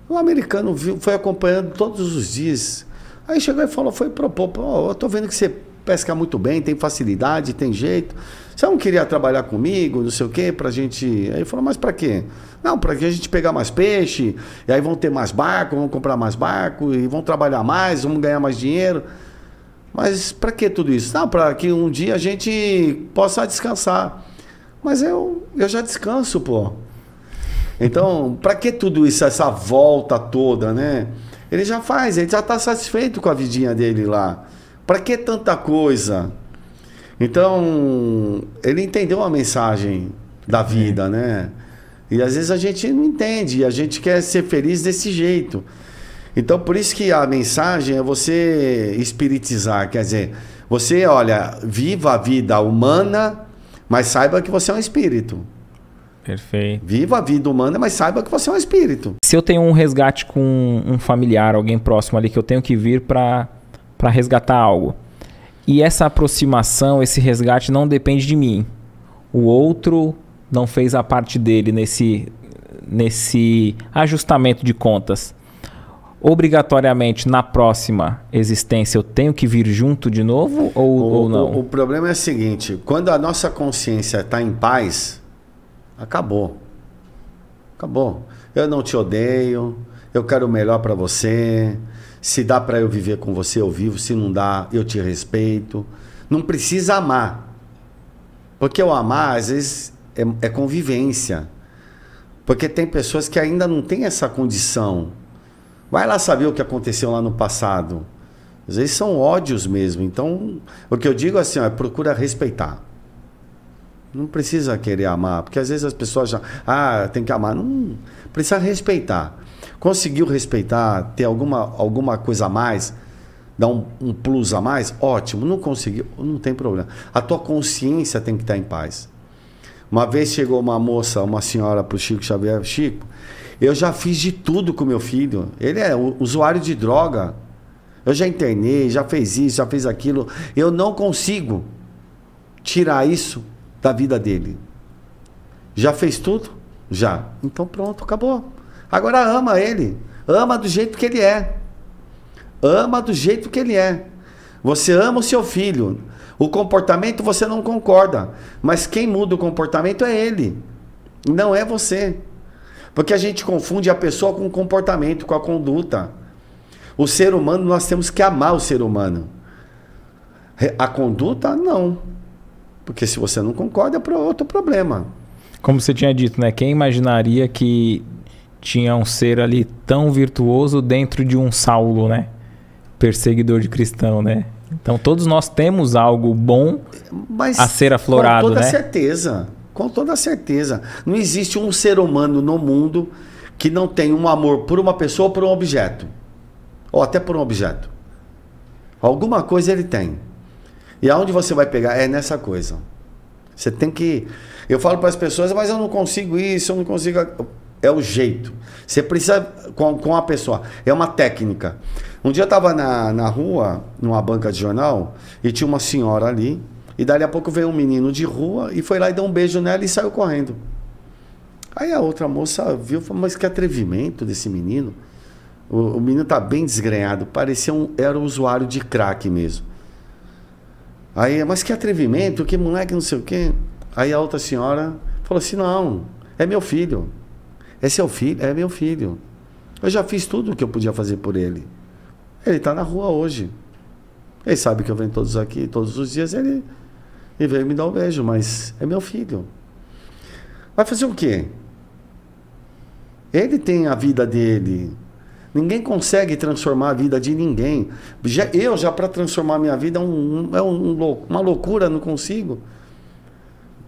O americano foi acompanhando todos os dias. Aí chegou e falou, foi propor, pô, eu tô vendo que você pesca muito bem, tem facilidade, tem jeito. Você não queria trabalhar comigo, não sei o quê, pra gente... Aí ele falou, mas pra quê? Não, pra que a gente pegar mais peixe, e aí vão ter mais barco, vão comprar mais barco, e vão trabalhar mais, vamos ganhar mais dinheiro. Mas pra que tudo isso? Não, pra que um dia a gente possa descansar. Mas eu já descanso, pô. Então, pra que tudo isso, essa volta toda, né? Ele já faz, ele já tá satisfeito com a vidinha dele lá. Pra que tanta coisa? Então, ele entendeu a mensagem da vida, né? E às vezes a gente não entende, a gente quer ser feliz desse jeito. Então, por isso que a mensagem é você espiritizar, quer dizer, você, olha, viva a vida humana, mas saiba que você é um espírito. Perfeito. Viva a vida humana, mas saiba que você é um espírito. Se eu tenho um resgate com um familiar, alguém próximo ali, que eu tenho que vir para resgatar algo, e essa aproximação, esse resgate não depende de mim. O outro não fez a parte dele nesse ajustamento de contas. Obrigatoriamente, na próxima existência, eu tenho que vir junto de novo ou não? O problema é o seguinte, quando a nossa consciência está em paz, acabou. Acabou. Eu não te odeio, eu quero o melhor para você. Se dá para eu viver com você, eu vivo. Se não dá, eu te respeito. Não precisa amar. Porque o amar, às vezes, é convivência. Porque tem pessoas que ainda não têm essa condição. Vai lá saber o que aconteceu lá no passado. Às vezes são ódios mesmo. Então, o que eu digo assim, ó, é procura respeitar. Não precisa querer amar. Porque às vezes as pessoas já... tem que amar. Não, precisa respeitar. Conseguiu respeitar, ter alguma coisa a mais, dar um plus a mais, ótimo. Não conseguiu, não tem problema. A tua consciência tem que estar em paz. Uma vez chegou uma moça, uma senhora para o Chico Xavier, Chico, eu já fiz de tudo com meu filho. Ele é usuário de droga. Eu já internei, já fez isso, já fez aquilo. Eu não consigo tirar isso da vida dele. Já fez tudo? Já. Então pronto, acabou. Agora ama ele. Ama do jeito que ele é. Ama do jeito que ele é. Você ama o seu filho. O comportamento você não concorda. Mas quem muda o comportamento é ele. Não é você. Porque a gente confunde a pessoa com o comportamento, com a conduta. O ser humano, nós temos que amar o ser humano. A conduta, não. Porque se você não concorda, é outro problema. Como você tinha dito, né? Quem imaginaria que tinha um ser ali tão virtuoso dentro de um Saulo, né? Perseguidor de cristão, né? Então todos nós temos algo bom a ser aflorado, né? Com toda certeza. Com toda certeza. Não existe um ser humano no mundo que não tenha um amor por uma pessoa ou por um objeto. Ou até por um objeto. Alguma coisa ele tem. E aonde você vai pegar? É nessa coisa. Você tem que... Eu falo para as pessoas, mas eu não consigo isso, eu não consigo... É o jeito. Você precisa com a pessoa. É uma técnica. Um dia eu estava na rua, numa banca de jornal, e tinha uma senhora ali, e dali a pouco veio um menino de rua, e foi lá e deu um beijo nela e saiu correndo. Aí a outra moça viu e falou, mas que atrevimento desse menino. O menino tá bem desgrenhado, parecia era um usuário de crack mesmo. Aí, mas que atrevimento, que moleque, não sei o quê. Aí a outra senhora falou assim, não, é meu filho. É seu filho? É meu filho. Eu já fiz tudo o que eu podia fazer por ele. Ele está na rua hoje. Ele sabe que eu venho todos aqui, todos os dias, ele veio me dar um beijo, mas é meu filho. Vai fazer o quê? Ele tem a vida dele. Ninguém consegue transformar a vida de ninguém. Já para transformar a minha vida uma loucura, não consigo.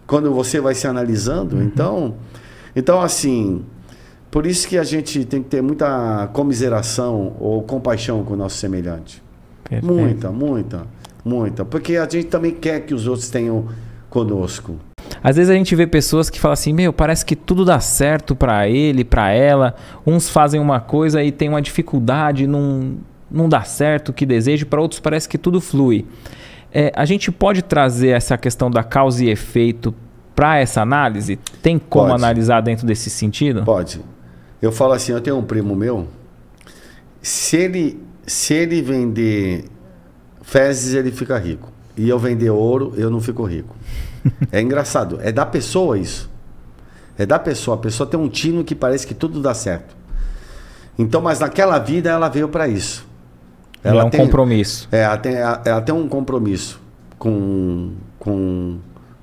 Quando você vai se analisando, então assim... Por isso que a gente tem que ter muita comiseração ou compaixão com o nosso semelhante. Perfeito. Muita. Porque a gente também quer que os outros tenham conosco. Às vezes a gente vê pessoas que falam assim, meu, parece que tudo dá certo pra ele, pra ela. Uns fazem uma coisa e tem uma dificuldade, não dá certo o que deseja. Para outros parece que tudo flui. A gente pode trazer essa questão da causa e efeito para essa análise? Tem como analisar dentro desse sentido? Pode. Eu falo assim, eu tenho um primo meu, se ele vender fezes, ele fica rico. E eu vender ouro, eu não fico rico. É engraçado. É da pessoa isso. É da pessoa. A pessoa tem um tino que parece que tudo dá certo. Então, mas naquela vida ela veio para isso. Ela tem um compromisso. Ela tem um compromisso com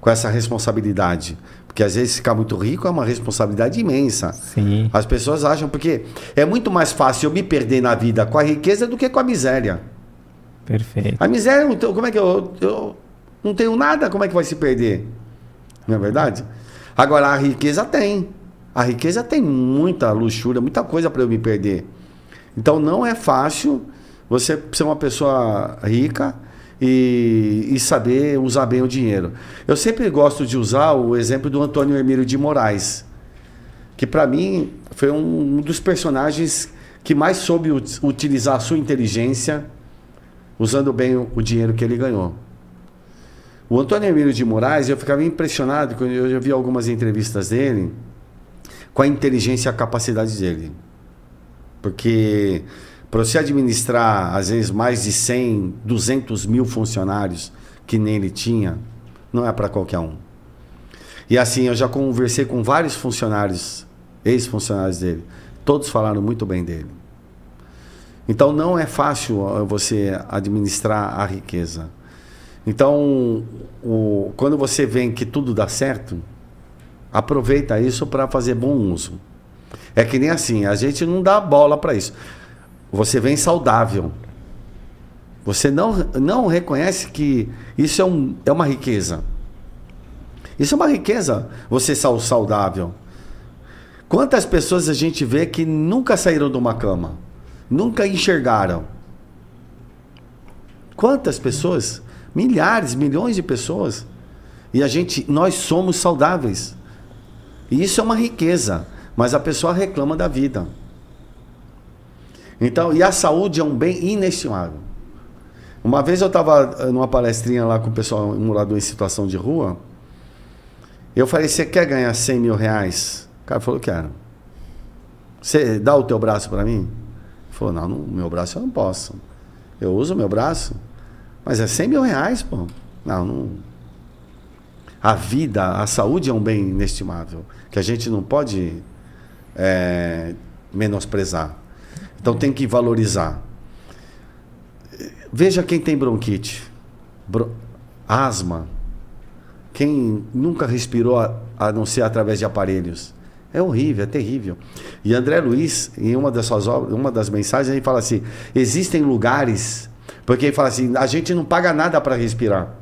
essa responsabilidade. Porque às vezes ficar muito rico é uma responsabilidade imensa. Sim. As pessoas acham, porque é muito mais fácil eu me perder na vida com a riqueza do que com a miséria. Perfeito. A miséria, como é que eu não tenho nada, como é que vai se perder? Não é verdade? Agora, a riqueza tem. A riqueza tem muita luxúria, muita coisa para eu me perder. Então, não é fácil você ser uma pessoa rica e saber usar bem o dinheiro. Eu sempre gosto de usar o exemplo do Antônio Hermílio de Moraes, que para mim foi um dos personagens que mais soube utilizar a sua inteligência usando bem o dinheiro que ele ganhou. O Antônio Hermílio de Moraes, eu ficava impressionado quando eu já vi algumas entrevistas dele com a inteligência e a capacidade dele. Porque para você administrar, às vezes, mais de 100, 200 mil funcionários que nem ele tinha, não é para qualquer um. E assim, eu já conversei com vários funcionários, ex-funcionários dele. Todos falaram muito bem dele. Então, não é fácil você administrar a riqueza. Então, quando você vê que tudo dá certo, aproveita isso para fazer bom uso. É que nem assim, a gente não dá bola para isso. Você vem saudável. Você não reconhece que isso é uma riqueza. Isso é uma riqueza, você ser saudável. Quantas pessoas a gente vê que nunca saíram de uma cama? Nunca enxergaram? Quantas pessoas? Milhares, milhões de pessoas. E nós somos saudáveis. E isso é uma riqueza. Mas a pessoa reclama da vida. Então, e a saúde é um bem inestimável. Uma vez eu estava numa palestrinha lá com o pessoal, um morador em situação de rua. Eu falei, você quer ganhar 100 mil reais? O cara falou, quero. Você dá o teu braço para mim? Ele falou, não, meu braço eu não posso. Eu uso o meu braço, mas é 100 mil reais, pô. Não. A vida, a saúde é um bem inestimável, que a gente não pode menosprezar. Então tem que valorizar. Veja quem tem bronquite, asma. Quem nunca respirou a não ser através de aparelhos. É horrível, é terrível. E André Luiz, em uma das suas obras, uma das mensagens, ele fala assim, existem lugares, porque ele fala assim, a gente não paga nada para respirar.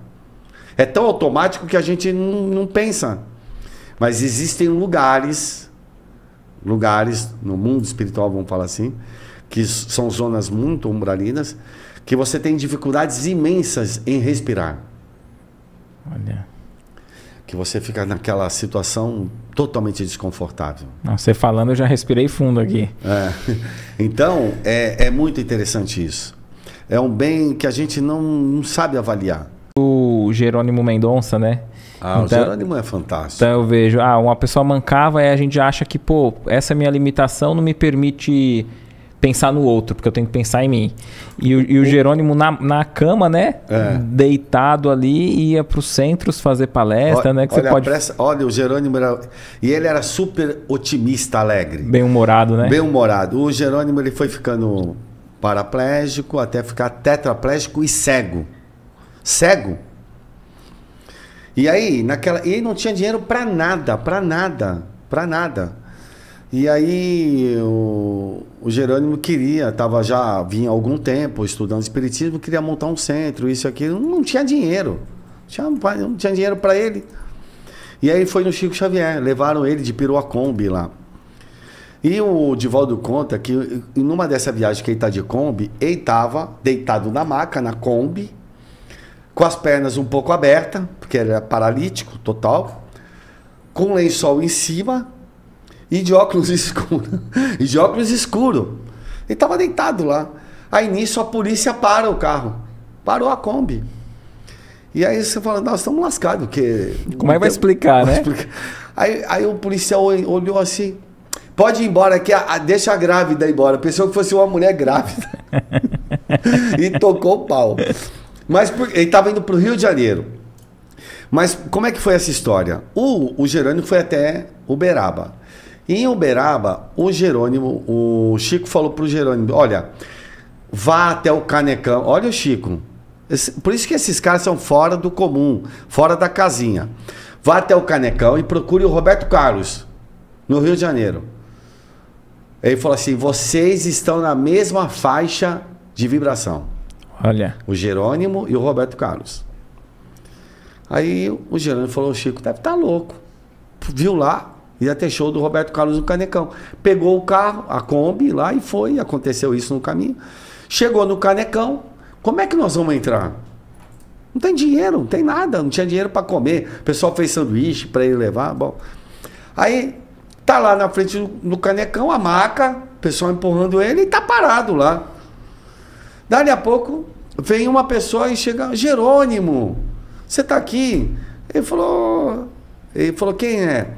É tão automático que a gente não pensa. Mas existem lugares no mundo espiritual, vamos falar assim, que são zonas muito umbralinas, que você tem dificuldades imensas em respirar. Olha. Que você fica naquela situação totalmente desconfortável. Não, você falando, eu já respirei fundo aqui. Então, é muito interessante isso. É um bem que a gente não sabe avaliar. O Jerônimo Mendonça, né? O Jerônimo é fantástico. Então eu vejo, uma pessoa mancava e a gente acha que, essa minha limitação não me permite pensar no outro, porque eu tenho que pensar em mim. E o Jerônimo na cama, né? Deitado ali, ia para os centros fazer palestra, né? Que olha, você pode... olha, o Jerônimo ele era super otimista, alegre. Bem-humorado, né? Bem-humorado. O Jerônimo ele foi ficando paraplégico, até ficar tetraplégico e cego. Cego. E aí, ele não tinha dinheiro para nada. E aí o Jerônimo vinha há algum tempo estudando espiritismo, queria montar um centro, isso e aquilo, não tinha dinheiro. Não tinha dinheiro para ele. E aí foi no Chico Xavier, levaram ele de Piruakombi lá. E o Divaldo conta que numa dessa viagem que ele tá de Kombi, ele tava deitado na maca, na Kombi, com as pernas um pouco abertas, porque ele era paralítico total, com um lençol em cima e de óculos escuros. E de óculos escuros. Ele tava deitado lá. Aí nisso a polícia para o carro. Parou a Kombi. E aí você fala, nós estamos lascados, porque... Como é que vai explicar, né? Aí o policial olhou assim, pode ir embora, que deixa a grávida ir embora. Pensou que fosse uma mulher grávida. E tocou o pau. Mas ele estava indo para o Rio de Janeiro. Mas como é que foi essa história? O Jerônimo foi até Uberaba. E em Uberaba, o Chico falou para o Jerônimo, olha, vá até o Canecão. Olha o Chico. Por isso que esses caras são fora do comum, fora da casinha. Vá até o Canecão e procure o Roberto Carlos, no Rio de Janeiro. Ele falou assim, vocês estão na mesma faixa de vibração. Olha. O Jerônimo e o Roberto Carlos. Aí o Jerônimo falou, o Chico deve estar louco. Viu lá, ia ter show do Roberto Carlos no Canecão. Pegou o carro, a Kombi lá e foi, aconteceu isso no caminho. Chegou no Canecão, como é que nós vamos entrar? Não tem dinheiro, não tem nada, não tinha dinheiro para comer. O pessoal fez sanduíche para ele levar, bom. Aí tá lá na frente do Canecão, a maca, o pessoal empurrando ele e tá parado lá. Dali a pouco, vem uma pessoa e chega, Jerônimo, você tá aqui? Ele falou, quem é?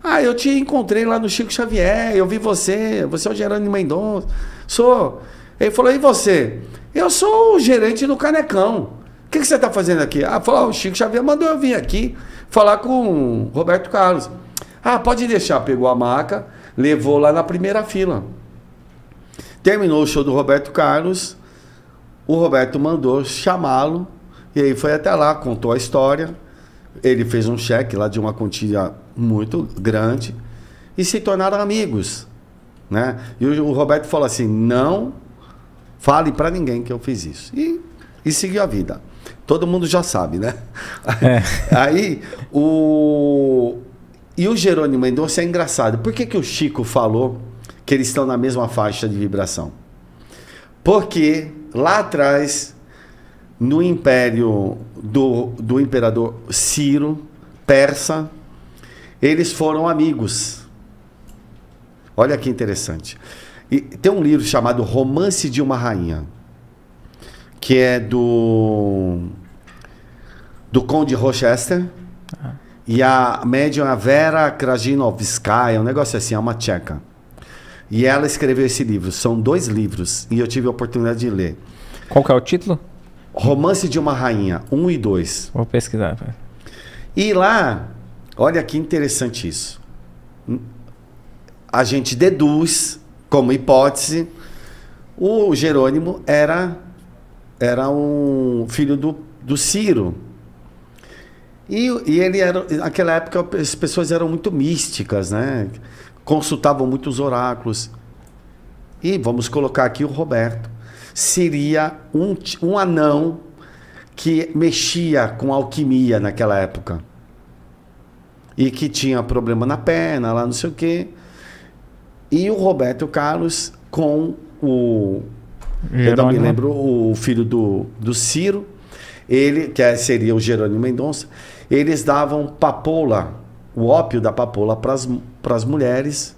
Ah, eu te encontrei lá no Chico Xavier, eu vi você é o Jerônimo Mendonça. Sou. Ele falou, e você? Eu sou o gerente do Canecão. O que você está fazendo aqui? Ah, falou, o Chico Xavier mandou eu vir aqui falar com o Roberto Carlos. Ah, pode deixar. Pegou a maca, levou lá na primeira fila. Terminou o show do Roberto Carlos, o Roberto mandou chamá-lo, e aí foi até lá, contou a história. Ele fez um cheque lá de uma quantia muito grande e se tornaram amigos, né? E o Roberto falou assim, não fale para ninguém que eu fiz isso. E seguiu a vida. Todo mundo já sabe, né? Aí, o Jerônimo Mendonça é engraçado. Por que o Chico falou que eles estão na mesma faixa de vibração? Porque lá atrás, no império do imperador Ciro, persa, eles foram amigos. Olha que interessante. E tem um livro chamado Romance de uma Rainha, que é do Conde Rochester, e a médium é a Vera Krajinovskaya, um negócio assim, é uma tcheca. E ela escreveu esse livro. São 2 livros, e eu tive a oportunidade de ler. Qual que é o título? Romance de uma Rainha, 1 e 2. Vou pesquisar. E lá, olha que interessante isso. A gente deduz, como hipótese, o Jerônimo era um filho do Ciro. E ele era, naquela época, as pessoas eram muito místicas, né? Consultavam muito os oráculos. E vamos colocar aqui o Roberto. Seria um anão que mexia com alquimia naquela época. E que tinha problema na perna, lá não sei o quê. E o Roberto Carlos com o... Jerônimo. Eu não me lembro, o filho do Ciro, ele, que seria o Jerônimo Mendonça, eles davam papoula, o ópio da papoula para as mulheres,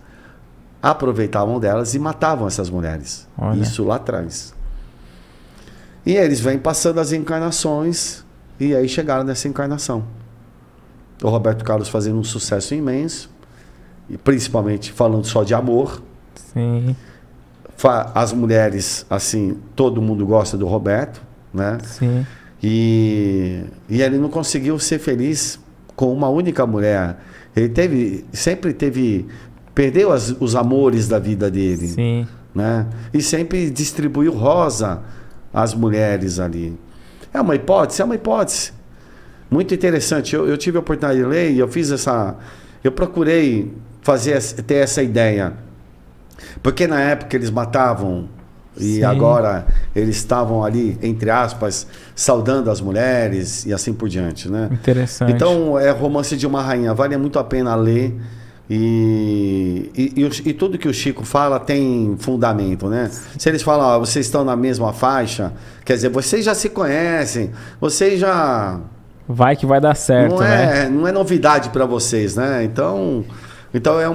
aproveitavam delas e matavam essas mulheres. Olha. Isso lá atrás. E eles vêm passando as encarnações e aí chegaram nessa encarnação. O Roberto Carlos fazendo um sucesso imenso, e principalmente falando só de amor. Sim. As mulheres, assim, todo mundo gosta do Roberto, né? Sim. E ele não conseguiu ser feliz com uma única mulher. Ele sempre perdeu os amores da vida dele. Sim. Né? E sempre distribuiu rosa às mulheres ali. É uma hipótese? É uma hipótese. Muito interessante. Eu tive a oportunidade de ler e eu procurei ter essa ideia. Porque na época eles matavam e Sim. agora eles estavam ali, entre aspas, saudando as mulheres e assim por diante, né? Interessante. Então, é Romance de uma Rainha. Vale muito a pena ler. E tudo que o Chico fala tem fundamento, né? Se eles falam, ó, vocês estão na mesma faixa, quer dizer, vocês já se conhecem, vocês já... Vai que vai dar certo, Não é novidade para vocês, né? Então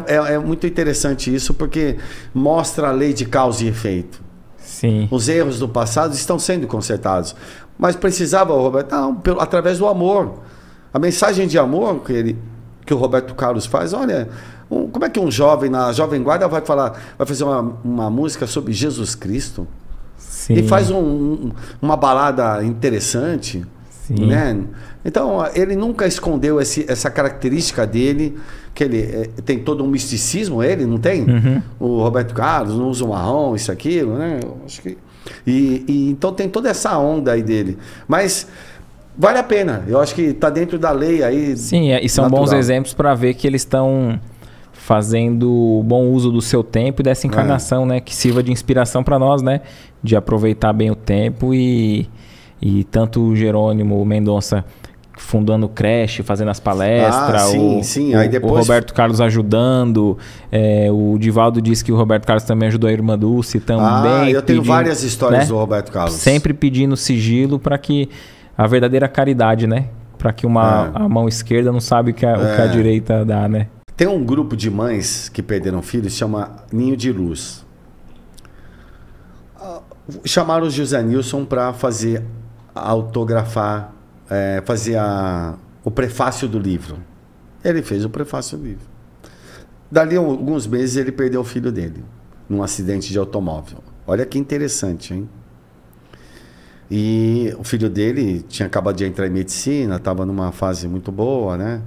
é muito interessante isso, porque mostra a lei de causa e efeito. Sim. Os erros do passado estão sendo consertados. Mas precisava, Roberto, não, através do amor. A mensagem de amor que o Roberto Carlos faz, olha, como é que um jovem na Jovem Guarda vai fazer uma música sobre Jesus Cristo? Sim. E faz uma balada interessante, Sim. né? Então, ele nunca escondeu essa característica dele, que ele tem todo um misticismo, ele não tem? Uhum. O Roberto Carlos não usa o marrom, isso, aquilo, né? Eu acho que... então tem toda essa onda aí dele. Mas vale a pena. Eu acho que está dentro da lei aí. Sim, e são natural. bons exemplos para ver que eles estão fazendo bom uso do seu tempo e dessa encarnação, né? Que sirva de inspiração para nós, né? De aproveitar bem o tempo e tanto o Jerônimo Mendonça fundando creche, fazendo as palestras, sim. Aí depois... o Roberto Carlos ajudando, o Divaldo disse que o Roberto Carlos também ajudou a irmã Dulce também. Eu tenho várias histórias, né, do Roberto Carlos. Sempre pedindo sigilo para que a verdadeira caridade, né? Para que a mão esquerda não sabe o que a direita dá, né? Tem um grupo de mães que perderam filhos, chama Ninho de Luz. Chamaram o José Nilson para autografar, fazer o prefácio do livro. Ele fez o prefácio do livro. Dali alguns meses ele perdeu o filho dele num acidente de automóvel. Olha que interessante, hein? E o filho dele tinha acabado de entrar em medicina, estava numa fase muito boa, né?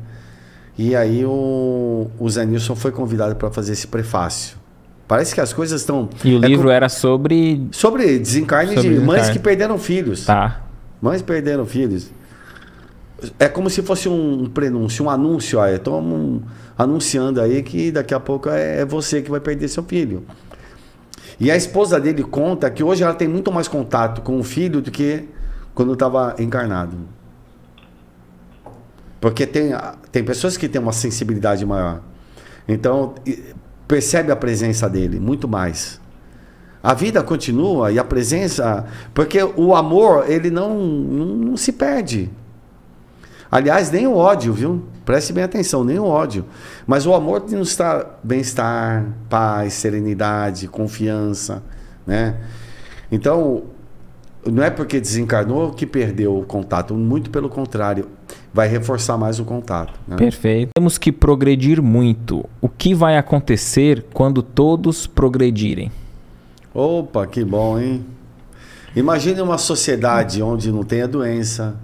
E aí o Zé Nilson foi convidado para fazer esse prefácio. Parece que as coisas estão... E o livro era sobre... Sobre desencarne de mães que perderam filhos. Tá. Mães perderam filhos. É como se fosse um prenúncio, um anúncio. Estamos anunciando aí que daqui a pouco é você que vai perder seu filho. E a esposa dele conta que hoje ela tem muito mais contato com o filho do que quando estava encarnado. Porque tem pessoas que têm uma sensibilidade maior. Então, percebe a presença dele muito mais. A vida continua e a presença... Porque o amor, ele não se perde. Aliás, nem o ódio, viu? Preste bem atenção, nem o ódio. Mas o amor nos traz bem-estar, paz, serenidade, confiança, né? Então, não é porque desencarnou que perdeu o contato. Muito pelo contrário, vai reforçar mais o contato, né? Perfeito. Temos que progredir muito. O que vai acontecer quando todos progredirem? Opa, que bom, hein? Imagine uma sociedade onde não tenha doença,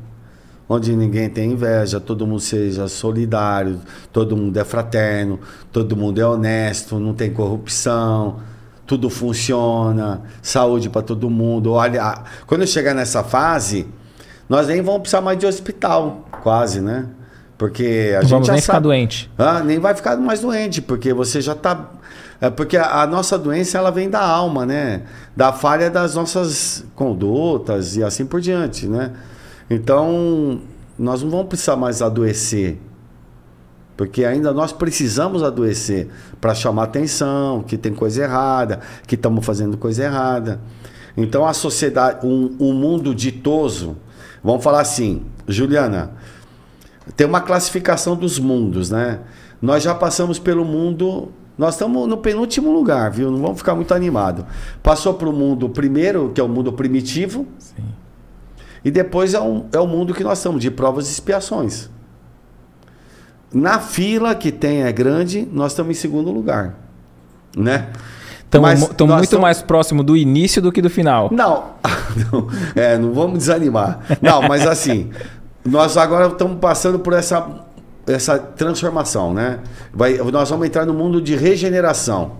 onde ninguém tem inveja, todo mundo seja solidário, todo mundo é fraterno, todo mundo é honesto, não tem corrupção, tudo funciona, saúde para todo mundo. Olha, quando chegar nessa fase, nós nem vamos precisar mais de hospital, quase, né? Porque a gente vamos já nem sabe. Ficar doente. Nem vai ficar mais doente, porque você já está... porque a nossa doença, ela vem da alma, né? Da falha das nossas condutas e assim por diante, né? Então, nós não vamos precisar mais adoecer. Porque ainda nós precisamos adoecer para chamar atenção, que tem coisa errada, que estamos fazendo coisa errada. Então, a sociedade, um mundo ditoso, vamos falar assim, Juliana, tem uma classificação dos mundos, né? Nós já passamos pelo mundo... Nós estamos no penúltimo lugar, viu? Não vamos ficar muito animados. Passou para o mundo primeiro, que é o mundo primitivo. Sim. E depois é o mundo que nós estamos, de provas e expiações. Na fila que tem é grande, nós estamos em segundo lugar. Né? Estamos muito mais próximo do início do que do final. Não, não vamos desanimar. Não, mas assim, nós agora estamos passando por essa transformação, né? Nós vamos entrar no mundo de regeneração.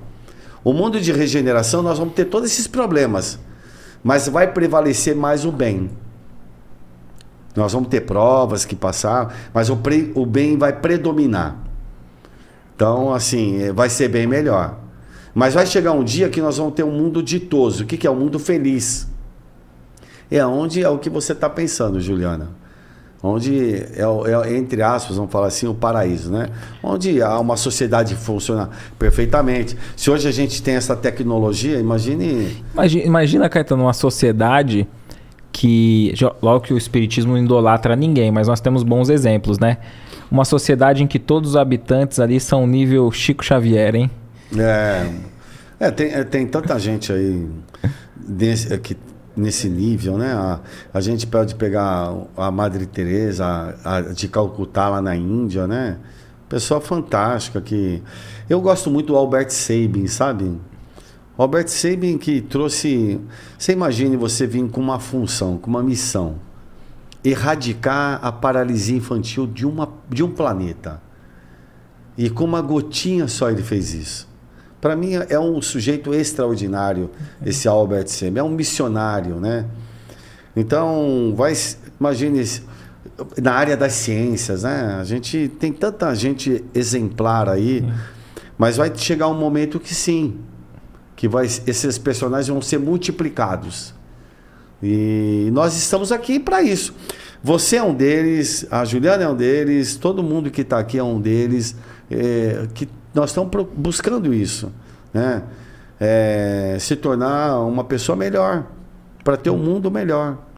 O mundo de regeneração, nós vamos ter todos esses problemas, mas vai prevalecer mais o bem. Nós vamos ter provas que passar, mas o bem vai predominar. Então, assim, vai ser bem melhor. Mas vai chegar um dia que nós vamos ter um mundo ditoso. O que é o mundo feliz? É o que você está pensando, Juliana. onde entre aspas, vamos falar assim, o paraíso, né? Onde há uma sociedade que funciona perfeitamente. Se hoje a gente tem essa tecnologia, imagine... Imagina, Caetano, uma sociedade que, logo que o espiritismo não idolatra ninguém, mas nós temos bons exemplos, né? Uma sociedade em que todos os habitantes ali são nível Chico Xavier, hein? Tem tanta gente aí nesse nível, né? A gente pode pegar a Madre Teresa de Calcutá lá na Índia, né? Pessoa fantástica que... Eu gosto muito do Albert Sabin, sabe? Albert Sabin que trouxe... Você imagine você vir com uma função, com uma missão. Erradicar a paralisia infantil de um planeta. E com uma gotinha só ele fez isso. Para mim é um sujeito extraordinário, esse Albert Sabin. É um missionário, né? Então, imagine na área das ciências, né? A gente tem tanta gente exemplar aí, mas vai chegar um momento que sim, que esses personagens vão ser multiplicados. E nós estamos aqui para isso. Você é um deles, a Juliana é um deles, todo mundo que está aqui é um deles, que nós estamos buscando isso, né? Se tornar uma pessoa melhor, para ter um mundo melhor.